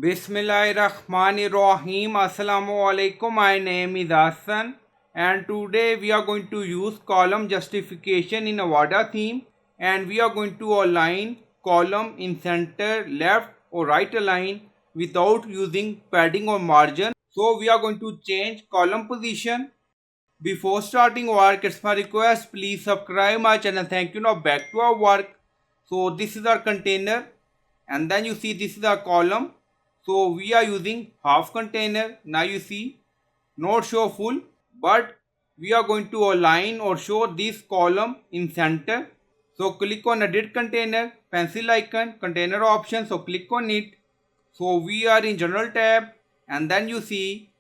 Bismillahirrahmanirrahim. Assalamu alaikum. My name is Hassan and today we are going to use column justification in Avada theme, and we are going to align column in center, left or right align without using padding or margin. So we are going to change column position. Before starting work, it's my request, please subscribe my channel. Thank you. Now back to our work. So this is our container, and then you see this is our column. So we are using half container. Now you see not show full, but we are going to align or show this column in center. So click on edit container, pencil icon, container option. So click on it. So we are in general tab, and then you see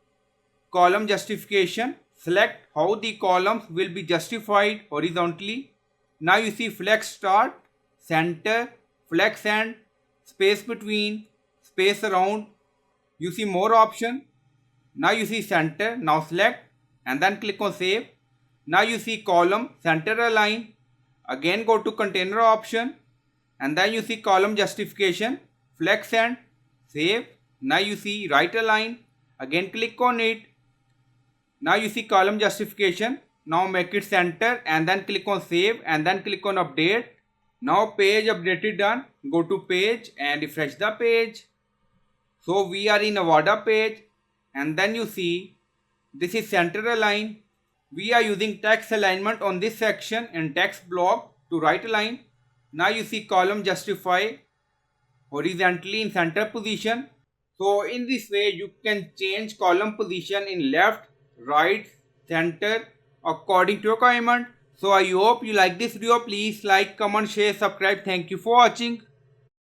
column justification. Select how the columns will be justified horizontally. Now you see flex start, center, flex end, space between, space around. You see more option. Now you see center. Now select and then click on save. Now you see column center align. Again go to container option, and then you see column justification, flex end, save. Now you see right align. Again click on it. Now you see column justification. Now make it center and then click on save and then click on update. Now page updated done. Go to page and refresh the page. So we are in Avada page, and then you see this is center align. We are using text alignment on this section in text block to right align. Now you see column justify horizontally in center position. So in this way you can change column position in left, right, center according to your requirement. So I hope you like this video. Please like, comment, share, subscribe. Thank you for watching.